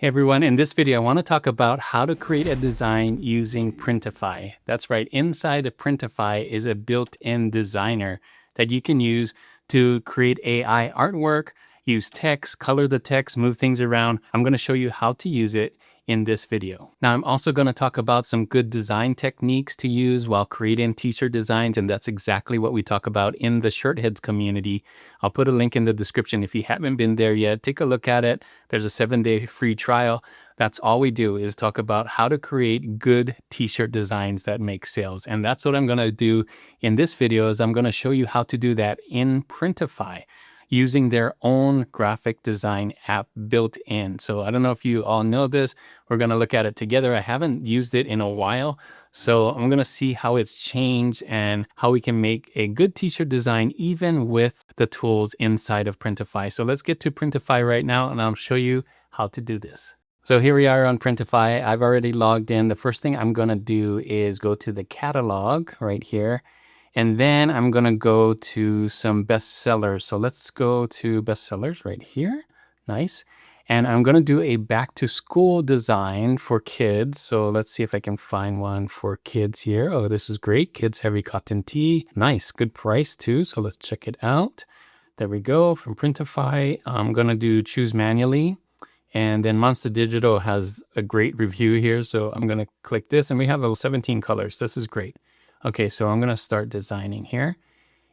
Hey everyone, in this video I want to talk about how to create a design using Printify. That's right, inside of Printify is a built-in designer that you can use to create AI artwork, use text, color the text, move things around. I'm going to show you how to use it in this video. Now I'm also going to talk about some good design techniques to use while creating t-shirt designs, and that's exactly what we talk about in the Shirt Heads community. I'll put a link in the description if you haven't been there yet. Take a look at it. There's a 7-day free trial. That's all we do is talk about how to create good t-shirt designs that make sales. And that's what I'm going to do in this video is I'm going to show you how to do that in Printify using their own graphic design app built in. So I don't know if you all know this. We're going to look at it together. I haven't used it in a while, so I'm going to see how it's changed and how we can make a good t-shirt design even with the tools inside of Printify. So let's get to Printify right now and I'll show you how to do this. So here we are on Printify. I've already logged in. The first thing I'm going to do is go to the catalog right here. And then I'm going to go to some bestsellers. So let's go to bestsellers right here. Nice. And I'm going to do a back to school design for kids. So let's see if I can find one for kids here. Oh, this is great. Kids heavy cotton tee. Nice. Good price too. So let's check it out. There we go. From Printify, I'm going to do choose manually. And then Monster Digital has a great review here. So I'm going to click this and we have 17 colors. This is great. Okay, so I'm going to start designing here.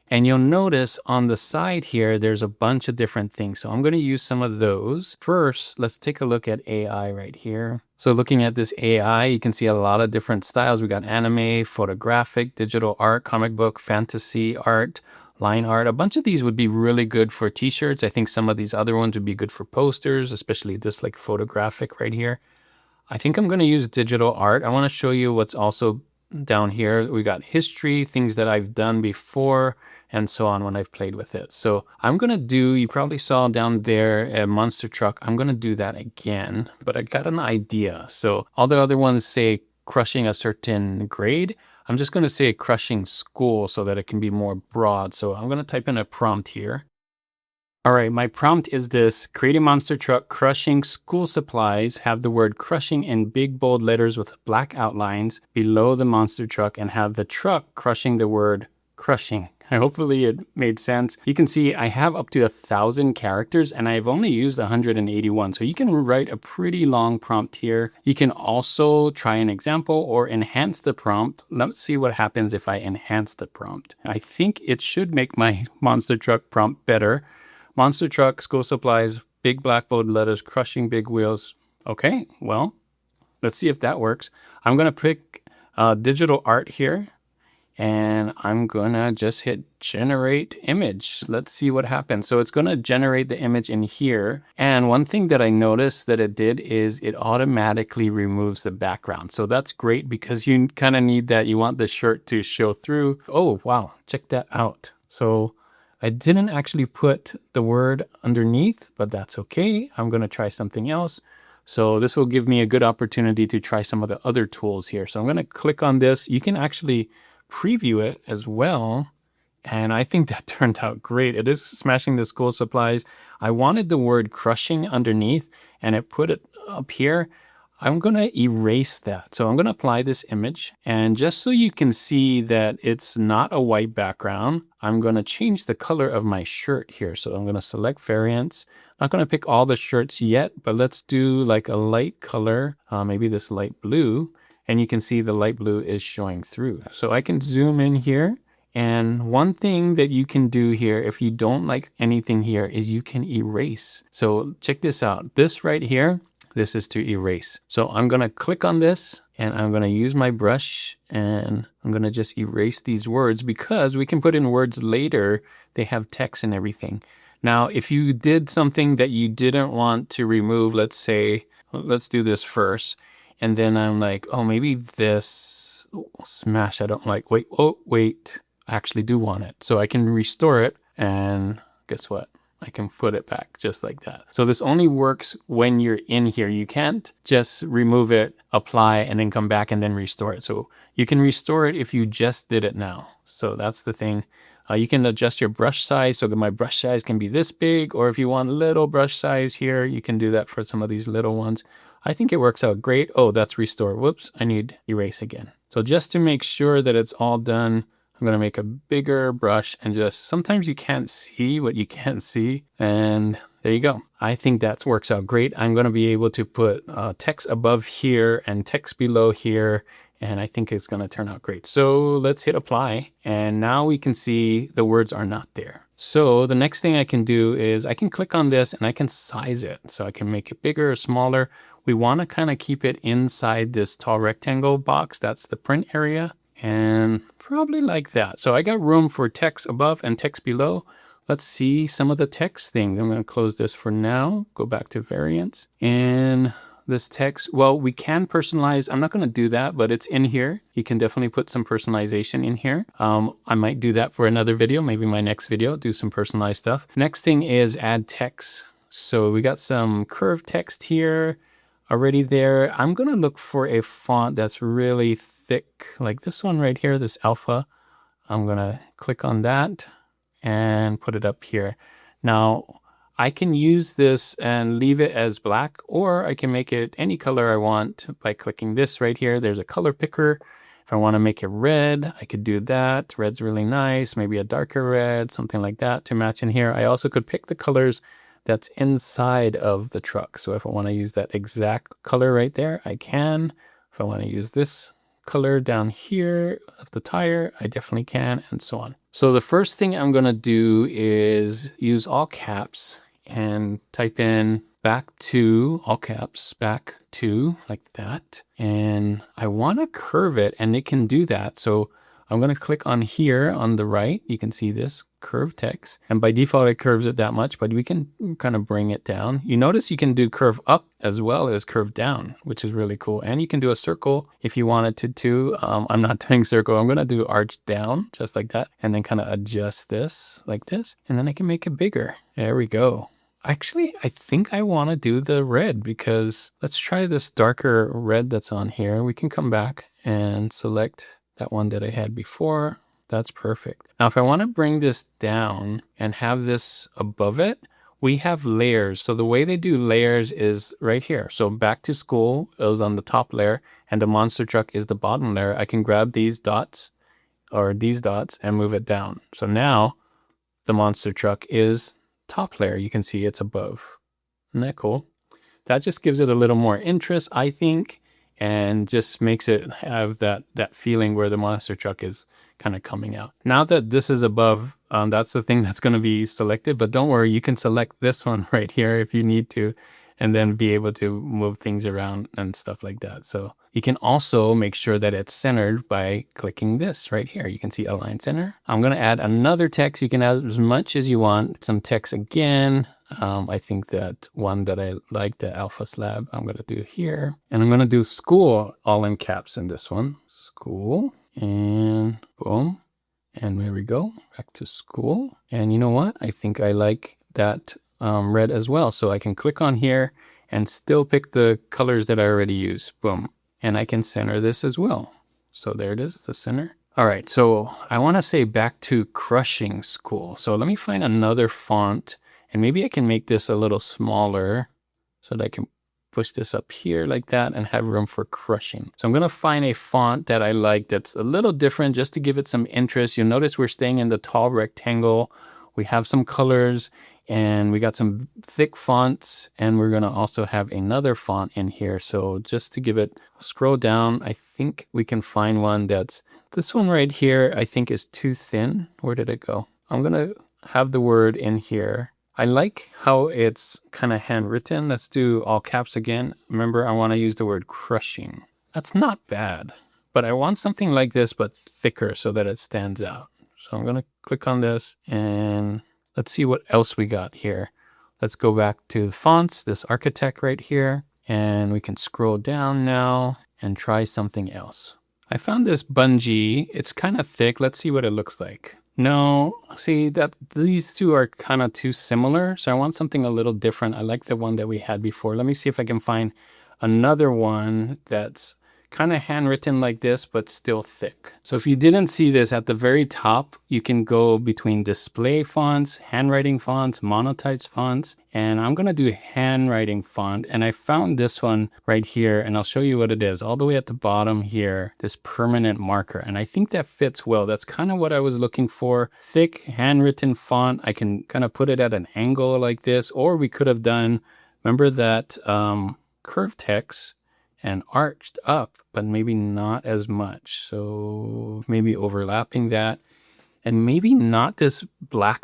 And you'll notice on the side here, there's a bunch of different things. So I'm going to use some of those. First, let's take a look at AI right here. So looking at this AI, you can see a lot of different styles. We got anime, photographic, digital art, comic book, fantasy art, line art. A bunch of these would be really good for t-shirts. I think some of these other ones would be good for posters, especially this like photographic right here. I think I'm going to use digital art. I want to show you what's also down here. We got history, things that I've done before, and so on when I've played with it. So I'm going to do, you probably saw down there a monster truck. I'm going to do that again, but I got an idea. So all the other ones say crushing a certain grade. I'm just going to say crushing school so that it can be more broad. So I'm going to type in a prompt here. All right, my prompt is this: create a monster truck crushing school supplies, have the word crushing in big bold letters with black outlines below the monster truck, and have the truck crushing the word crushing. Hopefully it made sense. You can see I have up to 1,000 characters and I've only used 181. So you can write a pretty long prompt here. You can also try an example or enhance the prompt. Let's see what happens if I enhance the prompt. I think it should make my monster truck prompt better. Monster truck, school supplies, big black bold letters, crushing big wheels. Okay, well, let's see if that works. I'm going to pick digital art here, and I'm going to just hit generate image. Let's see what happens. So it's going to generate the image in here. And one thing that I noticed that it did is it automatically removes the background. So that's great because you kind of need that. You want the shirt to show through. Oh, wow. Check that out. So I didn't actually put the word underneath, but that's okay. I'm going to try something else. So this will give me a good opportunity to try some of the other tools here. So I'm going to click on this. You can actually preview it as well. And I think that turned out great. It is smashing the school supplies. I wanted the word crushing underneath and it put it up here. I'm going to erase that. So I'm going to apply this image, and just so you can see that it's not a white background, I'm going to change the color of my shirt here. So I'm going to select variants. Not going to pick all the shirts yet, but let's do like a light color, maybe this light blue, and you can see the light blue is showing through. So I can zoom in here. And one thing that you can do here, if you don't like anything here, is you can erase. So check this out. This right here, this is to erase. So I'm going to click on this and I'm going to use my brush and I'm going to just erase these words because we can put in words later. They have text and everything. Now, if you did something that you didn't want to remove, let's say, let's do this first. And then I'm like, oh, maybe this smash I don't like. Wait, oh, wait, I actually do want it. So I can restore it and guess what? I can put it back just like that. So this only works when you're in here. You can't just remove it, apply, and then come back and then restore it. So you can restore it if you just did it now. So that's the thing. You can adjust your brush size so that my brush size can be this big, or if you want little brush size here, you can do that for some of these little ones. I think it works out great. Oh, that's restore. Whoops, I need erase again. So just to make sure that it's all done, I'm going to make a bigger brush and just, sometimes you can't see what you can't see. And there you go. I think that works out great. I'm going to be able to put text above here and text below here. And I think it's going to turn out great. So let's hit apply. And now we can see the words are not there. So the next thing I can do is I can click on this and I can size it. So I can make it bigger or smaller. We want to kind of keep it inside this tall rectangle box. That's the print area. And probably like that. So I got room for text above and text below. Let's see some of the text things. I'm going to close this for now. Go back to variants. And this text, well, we can personalize. I'm not going to do that, but it's in here. You can definitely put some personalization in here. I might do that for another video, maybe my next video, do some personalized stuff. Next thing is add text. So we got some curved text here already there. I'm going to look for a font that's really thick, like this one right here, this alpha. I'm going to click on that and put it up here. Now, I can use this and leave it as black, or I can make it any color I want by clicking this right here. There's a color picker. If I want to make it red, I could do that. Red's really nice, maybe a darker red, something like that to match in here. I also could pick the colors that's inside of the truck. So if I want to use that exact color right there, I can. If I want to use this color down here of the tire, I definitely can, and so on. So the first thing I'm going to do is use all caps and type in back to, all caps, back to, like that. And I want to curve it, and it can do that. So I'm going to click on here on the right. You can see this curve text. And by default, it curves it that much, but we can kind of bring it down. You notice you can do curve up as well as curve down, which is really cool. And you can do a circle if you wanted to too. I'm not doing circle. I'm going to do arch down just like that. And then kind of adjust this like this. And then I can make it bigger. There we go. Actually, I think I want to do the red, because let's try this darker red that's on here. We can come back and select that one that I had before. That's perfect. Now, if I want to bring this down and have this above it, we have layers. So the way they do layers is right here. So back to school is on the top layer, and the monster truck is the bottom layer. I can grab these dots or these dots and move it down. So now the monster truck is top layer. You can see it's above. Isn't that cool? That just gives it a little more interest, I think, and just makes it have that feeling where the monster truck is kind of coming out. Now that this is above, that's the thing that's going to be selected, but don't worry, you can select this one right here if you need to, and then be able to move things around and stuff like that. So you can also make sure that it's centered by clicking this right here. You can see align center. I'm going to add another text. You can add as much as you want. Some text again. I think that one that I like, the Alpha Slab, I'm going to do here. And I'm going to do school all in caps in this one. School. And boom. And there we go. Back to school. And you know what? I think I like that red as well. So I can click on here and still pick the colors that I already use. Boom. And I can center this as well. So there it is, the center. All right. So I want to say back to crushing school. So let me find another font, and maybe I can make this a little smaller so that I can push this up here like that and have room for crushing. So I'm going to find a font that I like that's a little different just to give it some interest. You'll notice we're staying in the tall rectangle. We have some colors and we got some thick fonts, and we're going to also have another font in here. So just to give it, scroll down, I think we can find one that's, this one right here, I think is too thin. Where did it go? I'm going to have the word in here. I like how it's kind of handwritten. Let's do all caps again. Remember, I want to use the word crushing. That's not bad, but I want something like this, but thicker so that it stands out. So I'm going to click on this and let's see what else we got here. Let's go back to fonts, this architect right here, and we can scroll down now and try something else. I found this bungee. It's kind of thick. Let's see what it looks like. No, see that these two are kind of too similar. So I want something a little different. I like the one that we had before. Let me see if I can find another one that's kind of handwritten like this, but still thick. So if you didn't see this at the very top, you can go between display fonts, handwriting fonts, monotypes fonts, and I'm gonna do handwriting font. And I found this one right here, and I'll show you what it is. All the way at the bottom here, this permanent marker. And I think that fits well. That's kind of what I was looking for. Thick handwritten font. I can kind of put it at an angle like this, or we could have done, remember that curved text and arched up, but maybe not as much. So maybe overlapping that, and maybe not this black,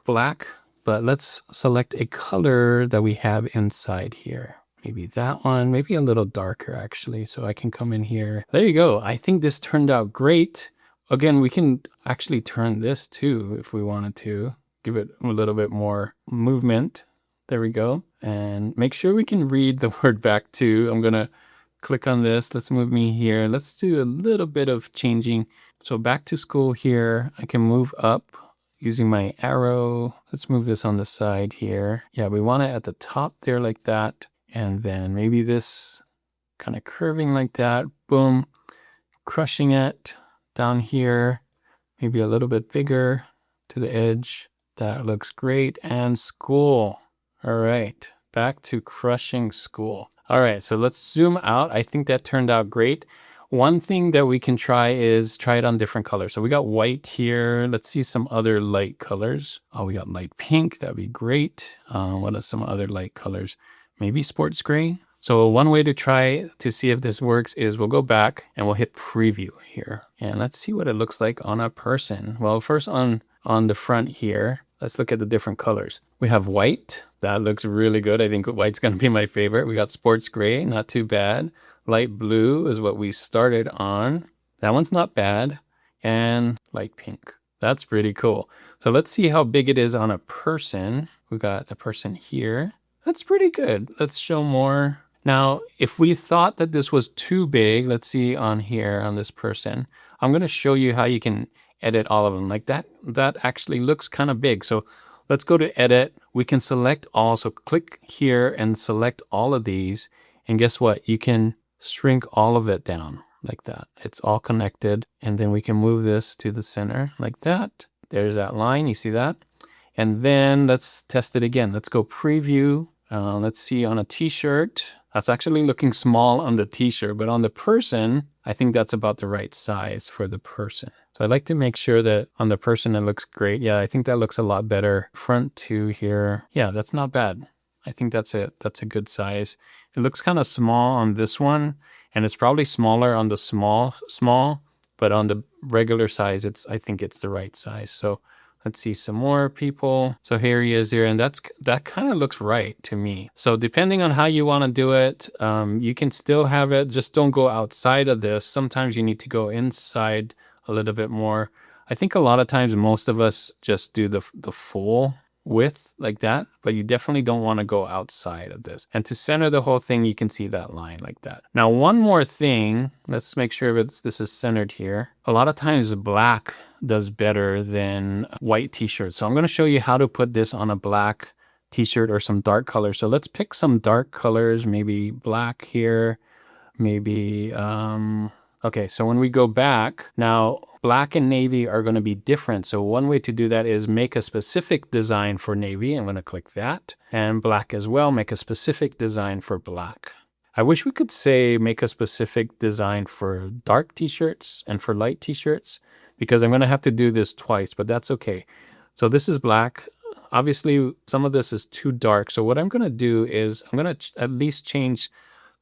but let's select a color that we have inside here. Maybe that one, maybe a little darker actually. So I can come in here. There you go. I think this turned out great. Again, we can actually turn this too if we wanted to. Give it a little bit more movement. There we go. And make sure we can read the word back too. I'm gonna click on this. Let's move me here. Let's do a little bit of changing. So back to school here, I can move up using my arrow. Let's move this on the side here. Yeah, we want it at the top there like that. And then maybe this kind of curving like that. Boom. Crushing it down here. Maybe a little bit bigger to the edge. That looks great. And school. All right. Back to crushing school. All right, so let's zoom out. I think that turned out great. One thing that we can try is try it on different colors. So we got white here. Let's see some other light colors. Oh, we got light pink. That'd be great. What are some other light colors? Maybe sports gray. So one way to try to see if this works is we'll go back and we'll hit preview here. And let's see what it looks like on a person. Well, first on the front here, let's look at the different colors. We have white. That looks really good. I think white's going to be my favorite. We got sports gray, not too bad. Light blue is what we started on. That one's not bad. And light pink. That's pretty cool. So let's see how big it is on a person. We got a person here. That's pretty good. Let's show more. Now, if we thought that this was too big, let's see on here on this person. I'm going to show you how you can edit all of them like that. That actually looks kind of big. So let's go to edit. We can select all. So click here and select all of these. And guess what? You can shrink all of it down like that. It's all connected. And then we can move this to the center like that. There's that line. You see that? And then let's test it again. Let's go preview. Let's see on a t-shirt. That's actually looking small on the t-shirt, but on the person, I think that's about the right size for the person. So I'd like to make sure that on the person it looks great. Yeah, I think that looks a lot better. Front two here. Yeah, that's not bad. I think that's a good size. It looks kind of small on this one, and it's probably smaller on the small, but on the regular size, I think it's the right size. So let's see some more people. So here he is here, and that kind of looks right to me. So depending on how you want to do it, you can still have it. Just don't go outside of this. Sometimes you need to go inside a little bit more. I think a lot of times most of us just do the full width like that, but you definitely don't want to go outside of this. And to center the whole thing, you can see that line like that. Now, one more thing, let's make sure this is centered here. A lot of times black does better than white t-shirt. So I'm going to show you how to put this on a black t-shirt or some dark colors. So let's pick some dark colors, maybe black here, maybe, okay, so when we go back, now black and navy are going to be different. So one way to do that is make a specific design for navy. I'm going to click that. And black as well, make a specific design for black. I wish we could say make a specific design for dark t-shirts and for light t-shirts, because I'm going to have to do this twice, but that's okay. So this is black. Obviously, some of this is too dark. So what I'm going to do is I'm going to at least change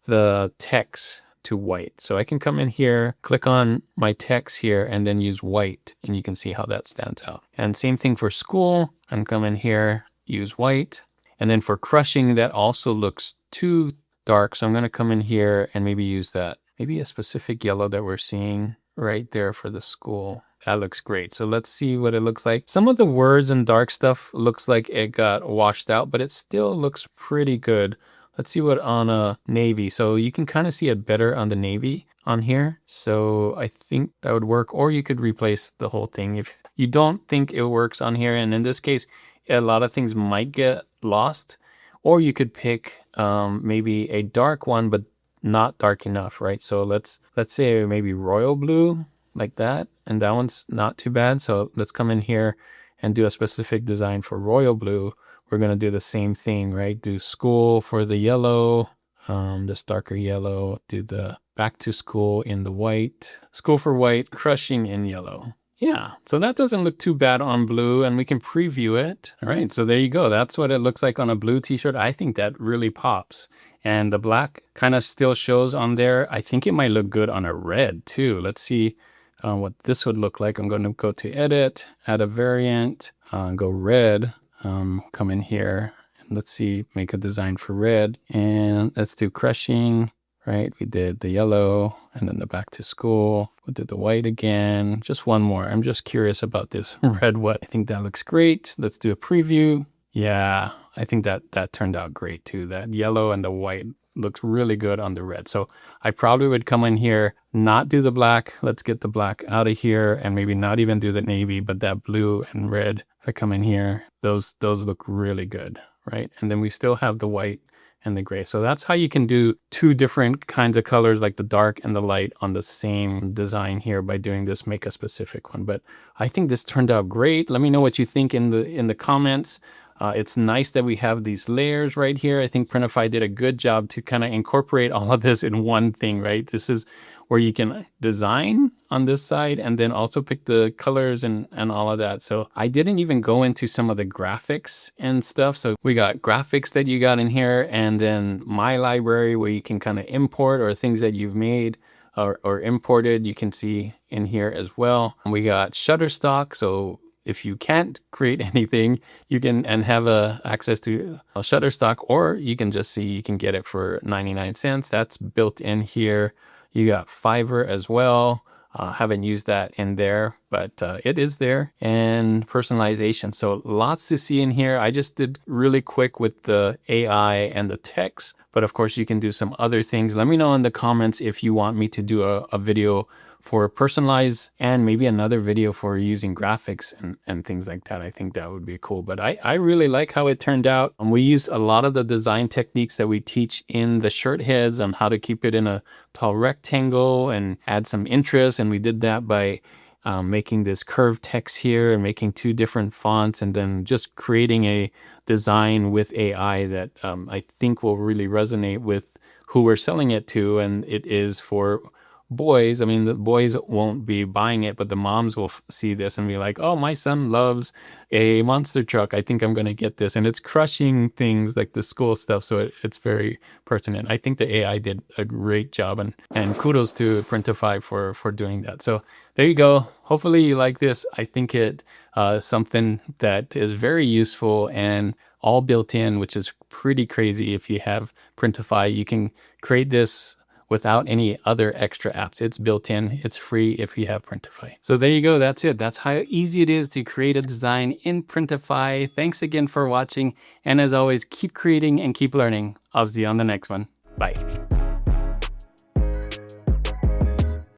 the text to white. So I can come in here, click on my text here, and then use white, and you can see how that stands out. And same thing for school. I'm coming here, use white. And then for crushing, that also looks too dark. So I'm going to come in here and maybe use that. Maybe a specific yellow that we're seeing right there for the school. That looks great. So let's see what it looks like. Some of the words and dark stuff looks like it got washed out, but it still looks pretty good. Let's see what on a navy. So you can kind of see it better on the navy on here. So I think that would work. Or you could replace the whole thing if you don't think it works on here. And in this case, a lot of things might get lost. Or you could pick maybe a dark one, but not dark enough, right? So let's say maybe royal blue, like that, and that one's not too bad. So let's come in here and do a specific design for royal blue. We're gonna do the same thing, right? Do school for the yellow, this darker yellow, do the back to school in the white, school for white, crushing in yellow. Yeah, so that doesn't look too bad on blue, and we can preview it. All right, so there you go. That's what it looks like on a blue t-shirt. I think that really pops. And the black kind of still shows on there. I think it might look good on a red too. Let's see what this would look like. I'm going to go to edit, add a variant, go red, come in here. And let's see, make a design for red. And let's do crushing, right? We did the yellow and then the back to school. We'll do the white again. Just one more. I'm just curious about this red what. I think that looks great. Let's do a preview. Yeah, I think that turned out great too. That yellow and the white looks really good on the red. So I probably would come in here, not do the black. Let's get the black out of here and maybe not even do the navy, but that blue and red. If I come in here, those look really good, right? And then we still have the white and the gray. So that's how you can do two different kinds of colors, like the dark and the light, on the same design here by doing this make a specific one. But I think this turned out great. Let me know what you think in the comments. It's nice that we have these layers right here. I think Printify did a good job to kind of incorporate all of this in one thing, right? This is where you can design on this side and then also pick the colors and all of that. So I didn't even go into some of the graphics and stuff. So we got graphics that you got in here, and then my library where you can kind of import or things that you've made or imported, you can see in here as well. And we got Shutterstock. So if you can't create anything, you can and have access to a Shutterstock, or you can just see you can get it for 99 cents. That's built in here. You got Fiverr as well. Haven't used that in there, but it is there. And personalization. So lots to see in here. I just did really quick with the AI and the text, but of course you can do some other things. Let me know in the comments if you want me to do a video for personalize and maybe another video for using graphics and things like that. I think that would be cool. But I really like how it turned out. And we use a lot of the design techniques that we teach in the shirt heads on how to keep it in a tall rectangle and add some interest. And we did that by making this curved text here and making two different fonts, and then just creating a design with AI that I think will really resonate with who we're selling it to. And it is for boys. I mean, the boys won't be buying it, but the moms will see this and be like, oh, my son loves a monster truck. I think I'm going to get this. And it's crushing things like the school stuff. So it's very pertinent. I think the AI did a great job, and kudos to Printify for doing that. So there you go. Hopefully you like this. I think it something that is very useful and all built in, which is pretty crazy. If you have Printify, you can create this without any other extra apps. It's built in, it's free if you have Printify. So there you go, that's it. That's how easy it is to create a design in Printify. Thanks again for watching. And as always, keep creating and keep learning. I'll see you on the next one. Bye.